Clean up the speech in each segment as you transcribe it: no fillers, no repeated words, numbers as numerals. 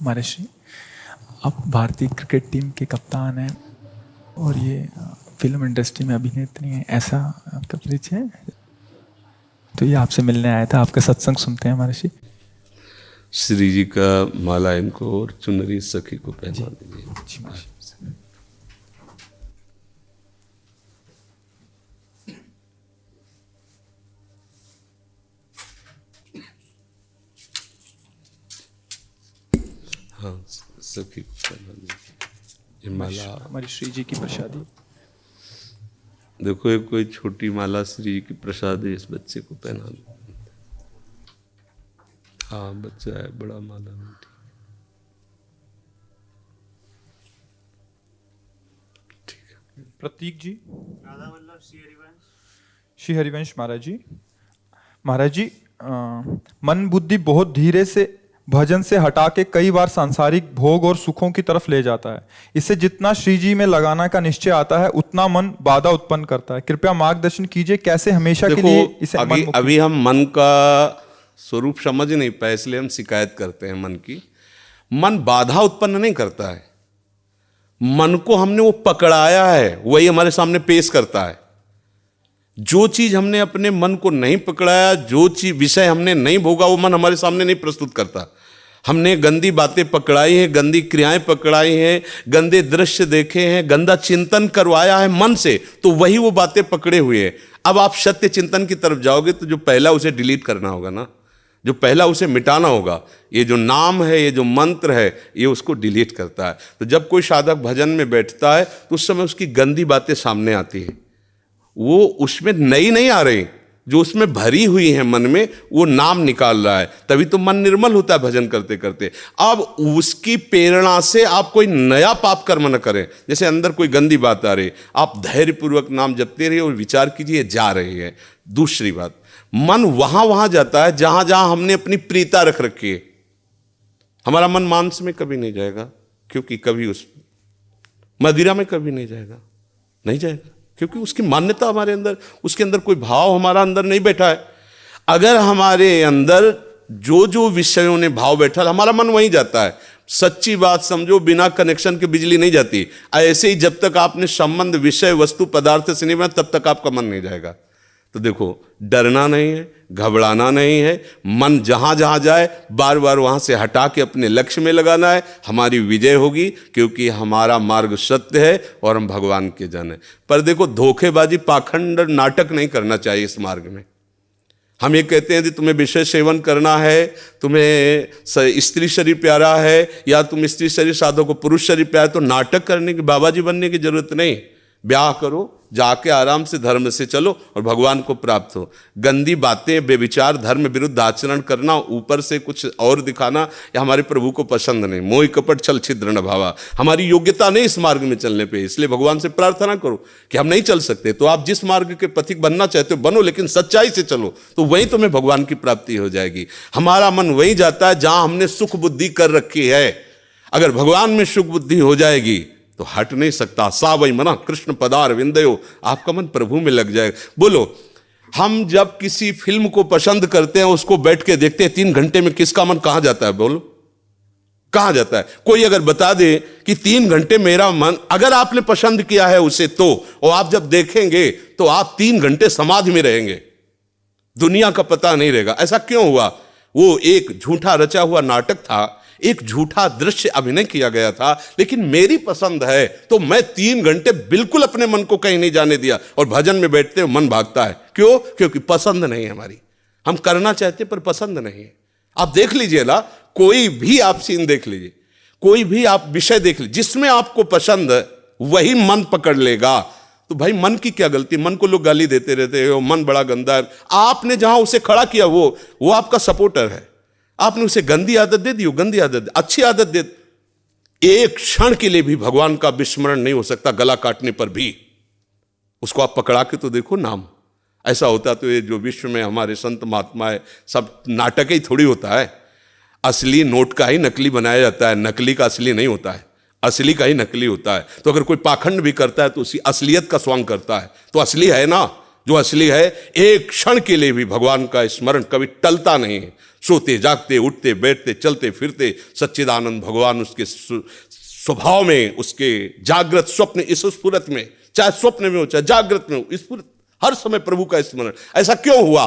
महर्षि, आप भारतीय cricket team के कप्तान हैं और ये फिल्म इंडस्ट्री में अभिनेत्री हैं, ऐसा आपका परिचय है? तो ये आपसे मिलने आया था, आपका सत्संग सुनते हैं महर्षि। श्री जी का माला इनको और चुनरी सखी को पहना दीजिए। हाँ, सखी को पहना दीजिए। ये माला हमारी श्री जी की प्रसादी। देखो, एक कोई छोटी माला श्री जी की प्रसादी इस बच्चे को पहना दो। हाँ, बच्चा है, बड़ा माला मीठी। ठीक है। प्रतीक जी, श्री हरिवंश महाराज जी। महाराज जी, मन बुद्धि बहुत धीरे से भजन से हटा के कई बार सांसारिक भोग और सुखों की तरफ ले जाता है। इसे जितना श्री जी में लगाना का निश्चय आता है उतना मन बाधा उत्पन्न करता है। कृपया मार्गदर्शन कीजिए, कैसे हमेशा के लिए इसे अभी हम मन का स्वरूप समझ नहीं पाए, इसलिए हम शिकायत करते हैं मन की। मन बाधा उत्पन्न नहीं करता है, मन को हमने वो पकड़ाया है, वही हमारे सामने पेश करता है। जो चीज हमने अपने मन को नहीं पकड़ाया, जो चीज विषय हमने नहीं भोगा, वो मन हमारे सामने नहीं प्रस्तुत करता। हमने गंदी बातें पकड़ाई हैं, गंदी क्रियाएं पकड़ाई हैं, गंदे दृश्य देखे हैं, गंदा चिंतन करवाया है मन से, तो वही वो बातें पकड़े हुए हैं। अब आप सत्य चिंतन की तरफ जाओगे तो जो पहला उसे डिलीट करना होगा ना, जो पहला उसे मिटाना होगा। ये जो नाम है, ये जो मंत्र है, ये उसको डिलीट करता है। तो जब कोई साधक भजन में बैठता है तो उस समय उसकी गंदी बातें सामने आती हैं, वो उसमें नई नहीं आ रही, जो उसमें भरी हुई है मन में, वो नाम निकाल रहा है। तभी तो मन निर्मल होता है भजन करते करते। अब उसकी प्रेरणा से आप कोई नया पाप कर्म न करें। जैसे अंदर कोई गंदी बात आ रही, आप धैर्यपूर्वक नाम जपते रहिए और विचार कीजिए जा रही है। दूसरी बात, मन वहां जाता है जहां जहां हमने अपनी प्रीता रख रखी है। हमारा मन मांस में कभी नहीं जाएगा, क्योंकि कभी उस मदिरा में कभी नहीं जाएगा, नहीं जाएगा, क्योंकि उसकी मान्यता हमारे अंदर, उसके अंदर कोई भाव हमारा अंदर नहीं बैठा है। अगर हमारे अंदर जो जो विषयों ने भाव बैठा, हमारा मन वहीं जाता है। सच्ची बात समझो, बिना कनेक्शन के बिजली नहीं जाती। ऐसे ही जब तक आपने संबंध विषय वस्तु पदार्थ से नहीं बना, तब तक आपका मन नहीं जाएगा। तो देखो, डरना नहीं है, घबराना नहीं है। मन जहां जहां जाए बार बार वहां से हटा के अपने लक्ष्य में लगाना है। हमारी विजय होगी, क्योंकि हमारा मार्ग सत्य है और हम भगवान के जन हैं। पर देखो, धोखेबाजी, पाखंड, नाटक नहीं करना चाहिए इस मार्ग में। हम ये कहते हैं कि तुम्हें विषय सेवन करना है, तुम्हें स्त्री शरीर प्यारा है, या तुम स्त्री शरीर साधो को पुरुष शरीर प्यारा है, तो नाटक करने की, बाबा जी बनने की जरूरत नहीं। ब्याह करो, जाके आराम से धर्म से चलो और भगवान को प्राप्त हो। गंदी बातें, बेविचार, धर्म विरुद्ध आचरण करना, ऊपर से कुछ और दिखाना, या हमारे प्रभु को पसंद नहीं। मोह कपट छल छिद्र न भावा, हमारी योग्यता नहीं इस मार्ग में चलने पे। इसलिए भगवान से प्रार्थना करो कि हम नहीं चल सकते, तो आप जिस मार्ग के पथिक बनना चाहते हो बनो, लेकिन सच्चाई से चलो, तो वहीं तुम्हें भगवान की प्राप्ति हो जाएगी। हमारा मन वहीं जाता है जहां हमने सुख बुद्धि कर रखी है। अगर भगवान में सुख बुद्धि हो जाएगी तो हट नहीं सकता। सा वही मना कृष्ण पदार विंदयो, आपका मन प्रभु में लग जाएगा। बोलो, हम जब किसी फिल्म को पसंद करते हैं, उसको बैठ के देखते हैं, 3 घंटे में किसका मन कहां जाता है? बोलो, कहां जाता है? कोई अगर बता दे कि 3 घंटे मेरा मन, अगर आपने पसंद किया है उसे, तो और आप जब देखेंगे तो आप 3 घंटे समाधि में रहेंगे, दुनिया का पता नहीं रहेगा। ऐसा क्यों हुआ? वो एक झूठा रचा हुआ नाटक था, एक झूठा दृश्य अभिनय किया गया था। लेकिन मेरी पसंद है तो मैं 3 घंटे बिल्कुल अपने मन को कहीं नहीं जाने दिया, और भजन में बैठते हुए मन भागता है। क्यों? क्योंकि पसंद नहीं है हमारी। हम करना चाहते पर पसंद नहीं है। आप देख लीजिए ना, कोई भी आप सीन देख लीजिए, कोई भी आप विषय देख लीजिए, जिसमें आपको पसंद है वही मन पकड़ लेगा। तो भाई, मन की क्या गलती? मन को लोग गाली देते रहते हो, मन बड़ा गंदा है। आपने जहां उसे खड़ा किया वो आपका सपोर्टर है। आपने उसे गंदी आदत दे दी, गंदी आदत, अच्छी आदत दे। एक क्षण के लिए भी भगवान का विस्मरण नहीं हो सकता, गला काटने पर भी। उसको आप पकड़ा के तो देखो नाम। ऐसा होता तो ये जो विश्व में हमारे संत महात्मा है, सब नाटक ही थोड़ी होता है। असली नोट का ही नकली बनाया जाता है, नकली का असली नहीं होता है, असली का ही नकली होता है। तो अगर कोई पाखंड भी करता है तो उसी असलियत का स्वांग करता है, तो असली है ना। जो असली है, एक क्षण के लिए भी भगवान का स्मरण कभी टलता नहीं है। सोते जागते, उठते बैठते, चलते फिरते सच्चिदानंद भगवान उसके स्वभाव में, उसके जागृत स्वप्न इस स्फुरत में, चाहे स्वप्न में हो चाहे जागृत में हो, स्फुरत हर समय प्रभु का स्मरण। ऐसा क्यों हुआ?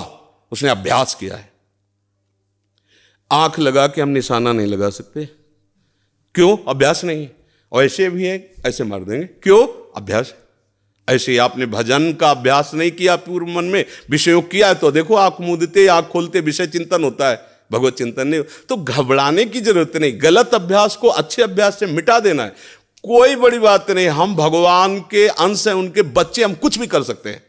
उसने अभ्यास किया है। आंख लगा के हम निशाना नहीं लगा सकते, क्यों? अभ्यास नहीं। और ऐसे भी है, ऐसे मार देंगे, क्यों? अभ्यास। ऐसे ही आपने भजन का अभ्यास नहीं किया, पूर्व मन में विषयों किया है, तो देखो आंख मूंदते आंख खोलते विषय चिंतन होता है, भगवत चिंतन नहीं। तो घबराने की जरूरत नहीं, गलत अभ्यास को अच्छे अभ्यास से मिटा देना है, कोई बड़ी बात नहीं। हम भगवान के अंश हैं, उनके बच्चे, हम कुछ भी कर सकते हैं।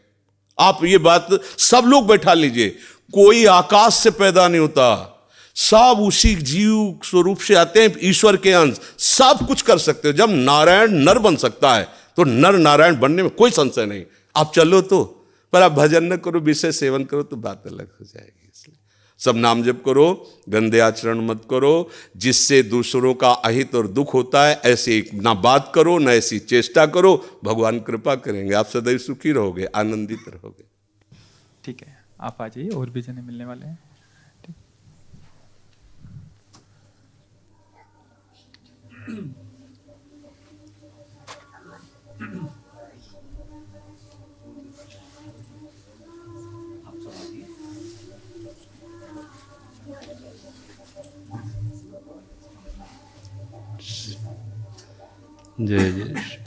आप ये बात सब लोग बैठा लीजिए, कोई आकाश से पैदा नहीं होता, सब उसी जीव स्वरूप से आते हैं, ईश्वर के अंश, सब कुछ कर सकते हो। जब नारायण नर बन सकता है तो नर नारायण बनने में कोई संशय नहीं। आप चलो तो, पर आप भजन न करो, विषय सेवन करो तो बात अलग हो जाएगी। इसलिए सब नाम जप करो, गंदे आचरण मत करो, जिससे दूसरों का अहित और दुख होता है ऐसी ना बात करो, ना ऐसी चेष्टा करो। भगवान कृपा करेंगे, आप सदैव सुखी रहोगे, आनंदित रहोगे। ठीक है, आप आ जाइए, और भी जने मिलने वाले हैं। जय जय।